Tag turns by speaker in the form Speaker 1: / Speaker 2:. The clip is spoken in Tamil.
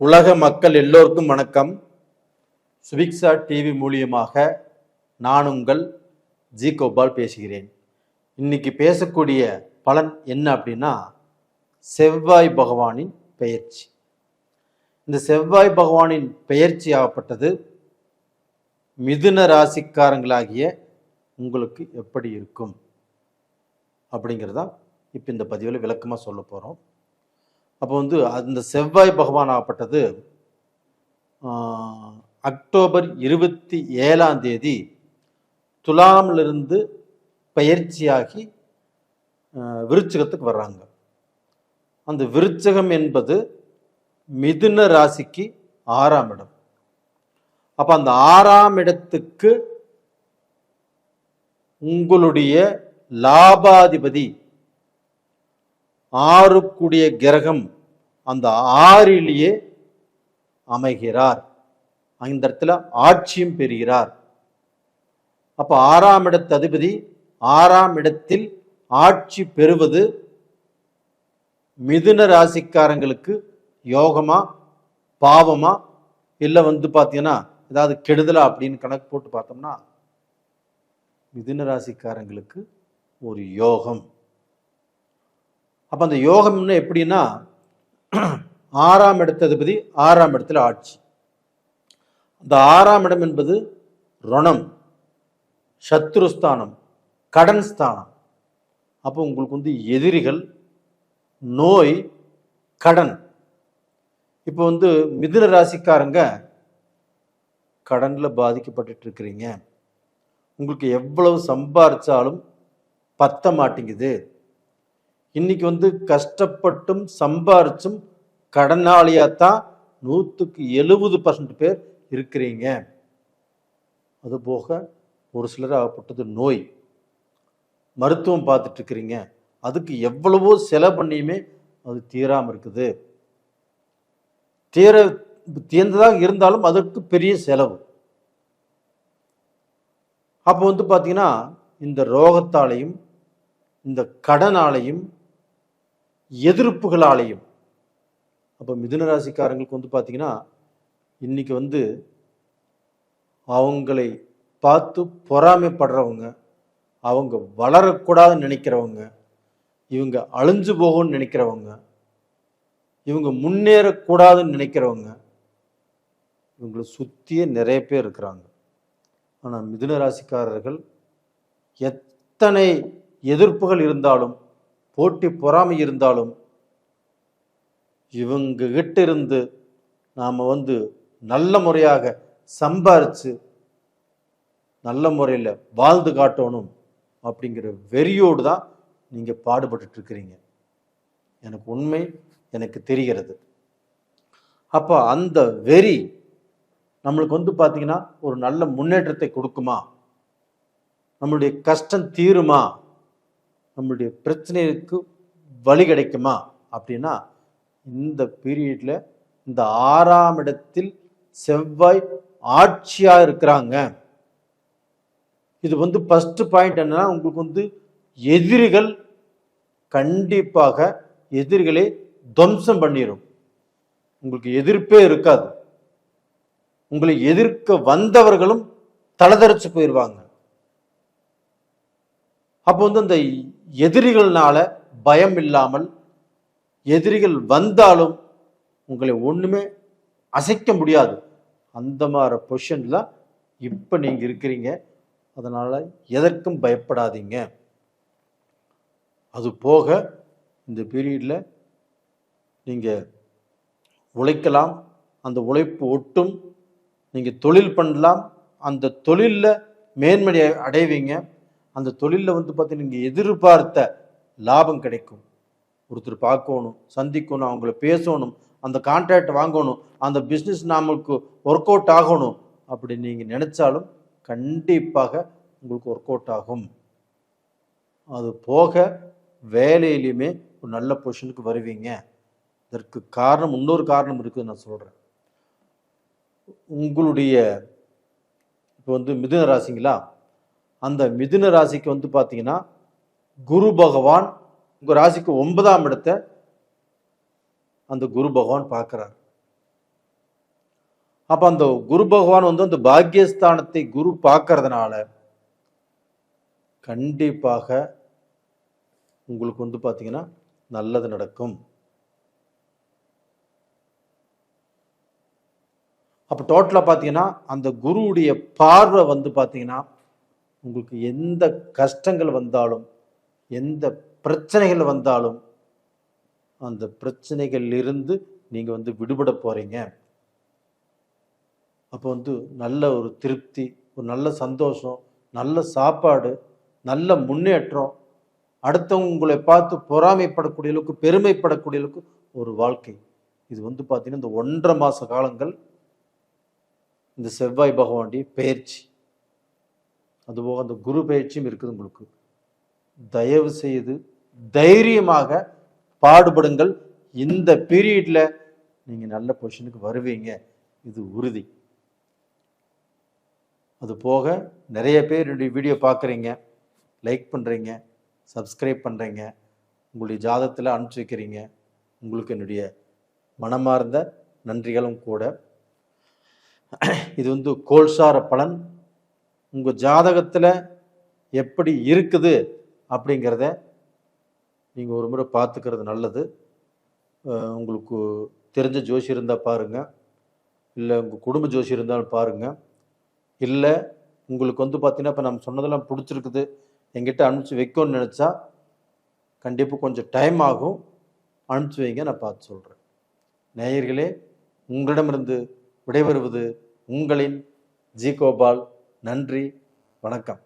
Speaker 1: உலக மக்கள் எல்லோருக்கும் வணக்கம். சுபிக்ஷா டிவி மூலியமாக நான் உங்கள் ஜி கோபால் பேசுகிறேன். இன்னைக்கு பேசக்கூடிய பலன் என்ன அப்படின்னா, செவ்வாய் பகவானின் பெயர்ச்சி. இந்த செவ்வாய் பகவானின் பெயர்ச்சி ஆகப்பட்டது மிதுன ராசிக்காரங்களாகிய உங்களுக்கு எப்படி இருக்கும் அப்படிங்கிறதா இப்போ இந்த பதிவில் விளக்கமாக சொல்ல போகிறோம். அப்போ அந்த செவ்வாய் பகவான் ஆகப்பட்டது அக்டோபர் 27 துலாமிலிருந்து பயிற்சியாகி விருச்சிகத்துக்கு வர்றாங்க. அந்த விருச்சிகம் என்பது மிதுன ராசிக்கு 6ஆம் இடம். அப்போ அந்த 6ஆம் இடத்துக்கு உங்களுடைய லாபாதிபதி 6 கூடிய கிரகம் அந்த 6லேயே அமைகிறார். அந்த இடத்துல ஆட்சியும் பெறுகிறார். அப்ப 6ஆம் இடத்து அதிபதி 6ஆம் இடத்தில் ஆட்சி பெறுவது மிதுன ராசிக்காரங்களுக்கு யோகமா பாவமா இல்லை பார்த்தீங்கன்னா ஏதாவது கெடுதலா அப்படின்னு கணக்கு போட்டு பார்த்தோம்னா மிதுன ராசிக்காரங்களுக்கு ஒரு யோகம். அப்போ அந்த யோகம் எப்படின்னா, 6ஆம் இடத்து அதிபதி 6ஆம் இடத்துல ஆட்சி. அந்த 6ஆம் இடம் என்பது ரணம், சத்ருஸ்தானம், கடன் ஸ்தானம். அப்போ உங்களுக்கு எதிரிகள், நோய், கடன். இப்போ மிதுன ராசிக்காரங்க கடன்ல பாதிக்கப்பட்டு இருக்கிறீங்க. உங்களுக்கு எவ்வளவு சம்பாரிச்சாலும் பத்த மாட்டேங்குது. இன்னைக்கு கஷ்டப்பட்டும் சம்பாரிச்சும் கடனாளியாத்தான் 170% பேர் இருக்கிறீங்க. அதுபோக ஒரு சிலர் ஆகப்பட்டது நோய், மருத்துவம் பார்த்துட்டு இருக்கிறீங்க. அதுக்கு எவ்வளவோ செலவு பண்ணியுமே அது தீராமல் இருக்குது. தீர்ந்ததாக இருந்தாலும் அதற்கு பெரிய செலவு. அப்போ பார்த்தீங்கன்னா இந்த ரோகத்தாலையும் இந்த கடனாலையும் எதிர்ப்புகளாலையும் அப்போ மிதுன ராசிக்காரங்களுக்கு பார்த்தீங்கன்னா இன்னைக்கு அவங்களை பார்த்து பொறாமைப்படுறவங்க, அவங்க வளரக்கூடாதுன்னு நினைக்கிறவங்க, இவங்க அழிஞ்சு போகும்னு நினைக்கிறவங்க, இவங்க முன்னேறக்கூடாதுன்னு நினைக்கிறவங்க, இவங்களை சுற்றியே நிறைய பேர் இருக்கிறாங்க. ஆனால் மிதுன ராசிக்காரர்கள் எத்தனை எதிர்ப்புகள் இருந்தாலும், போட்டி பொறாமை இருந்தாலும், இவங்க கிட்ட இருந்து நாம் நல்ல முறையாக சம்பாரித்து நல்ல முறையில் வாழ்ந்து காட்டணும் அப்படிங்கிற வெறியோடு தான் நீங்கள் பாடுபட்டு இருக்கிறீங்க. எனக்கு உண்மை எனக்கு தெரிகிறது. அப்போ அந்த வெறி நம்மளுக்கு பார்த்தீங்கன்னா ஒரு நல்ல முன்னேற்றத்தை கொடுக்குமா, நம்மளுடைய கஷ்டம் தீருமா, நம்மளுடைய பிரச்சனைக்கு வழி கிடைக்குமா அப்படின்னா இந்த பீரியட்ல இந்த 6ஆம் இடத்தில் செவ்வாய் ஆட்சியா இருக்கிறாங்க. இது ஃபர்ஸ்ட் பாயிண்ட் என்னன்னா, உங்களுக்கு எதிரிகள் கண்டிப்பாக எதிரிகளை துவம்சம் பண்ணிடும். உங்களுக்கு எதிர்ப்பே இருக்காது. உங்களை எதிர்க்க வந்தவர்களும் தலதரிச்சு போயிடுவாங்க. அப்போ அந்த எதிரிகள்னால பயம் இல்லாமல், எதிரிகள் வந்தாலும் உங்களை ஒண்ணுமே அசைக்க முடியாது. அந்த மாதிரி பொசிஷன்ல இப்ப நீங்க இருக்கிறீங்க. அதனால எதற்கும் பயப்படாதீங்க. அது போக இந்த பீரியட்ல நீங்க உழைக்கலாம். அந்த உழைப்பு ஒட்டும். நீங்க தொழில் பண்ணலாம். அந்த தொழில்ல மேன்மை அடைவீங்க. அந்த தொழிலில் பார்த்தீங்கன்னா நீங்கள் எதிர்பார்த்த லாபம் கிடைக்கும். ஒருத்தர் பார்க்கணும், சந்திக்கணும், அவங்கள பேசணும், அந்த கான்ட்ராக்ட் வாங்கணும், அந்த பிஸ்னஸ் நமக்கு ஒர்க் அவுட் ஆகணும் அப்படி நீங்கள் நினைச்சாலும் கண்டிப்பாக உங்களுக்கு ஒர்க் அவுட் ஆகும். அது போக வேலையிலையுமே ஒரு நல்ல பொசிஷனுக்கு வருவீங்க. இதற்கு காரணம் இன்னொரு காரணம் இருக்குதுன்னு நான் சொல்கிறேன். உங்களுடைய இப்போ மிதுன ராசிங்களா, அந்த மிதுன ராசிக்கு பார்த்தீங்கன்னா குரு பகவான் உங்கள் ராசிக்கு 9ஆம் இடத்தை அந்த குரு பகவான் பார்க்குறார். அப்போ அந்த குரு பகவான் வந்து அந்த பாக்கியஸ்தானத்தை குரு பார்க்கறதுனால கண்டிப்பாக உங்களுக்கு வந்து பார்த்தீங்கன்னா நல்லது நடக்கும். அப்போ டோட்டலாக பார்த்தீங்கன்னா அந்த குருவுடைய பார்வை வந்து பார்த்தீங்கன்னா உங்களுக்கு எந்த கஷ்டங்கள் வந்தாலும் எந்த பிரச்சனைகள் வந்தாலும் அந்த பிரச்சனைகளிலிருந்து நீங்கள் வந்து விடுபட போகிறீங்க. அப்போ வந்து நல்ல ஒரு திருப்தி, ஒரு நல்ல சந்தோஷம், நல்ல சாப்பாடு, நல்ல முன்னேற்றம், அடுத்தவங்க உங்களை பார்த்து பொறாமைப்படக்கூடிய அளவுக்கு, பெருமைப்படக்கூடிய அளவுக்கு ஒரு வாழ்க்கை. இது வந்து பார்த்தீங்கன்னா இந்த 1.5 மாத காலங்கள் இந்த செவ்வாய் பகவானுடைய பயிற்சி, அதுபோக அந்த குரு பயிற்சியும் இருக்குது உங்களுக்கு. தயவு செய்து தைரியமாக பாடுபடுங்கள். இந்த பீரியட்ல நீங்க நல்ல பொசிஷனுக்கு வருவீங்க, இது உறுதி. அது போக நிறைய பேர் என்னுடைய வீடியோ பார்க்குறீங்க, லைக் பண்ணுறீங்க, சப்ஸ்கிரைப் பண்ணுறீங்க, உங்களுடைய ஜாதகத்தில் அனுப்பிச்சி வைக்கிறீங்க. உங்களுக்கு என்னுடைய மனமார்ந்த நன்றிகளும் கூட. இது வந்து கோல்சார பலன். உங்கள் ஜாதகத்தில் எப்படி இருக்குது அப்படிங்கிறத நீங்கள் ஒரு முறை பார்த்துக்கிறது நல்லது. உங்களுக்கு தெரிஞ்ச ஜோசி இருந்தால் பாருங்கள், இல்லை உங்கள் குடும்ப ஜோசி இருந்தாலும் பாருங்கள். இல்லை உங்களுக்கு வந்து பார்த்தீங்கன்னா இப்போ நம்ம சொன்னதெல்லாம் பிடிச்சிருக்குது, எங்கிட்ட அனுப்பிச்சி வைக்கணும்னு நினச்சா கண்டிப்பாக கொஞ்சம் டைம் ஆகும், அனுப்பிச்சி வைங்க, நான் பார்த்து சொல்கிறேன். நேயர்களே, உங்களிடமிருந்து விடைபெறுவது உங்களின் ஜி கோபால். நன்றி, வணக்கம்.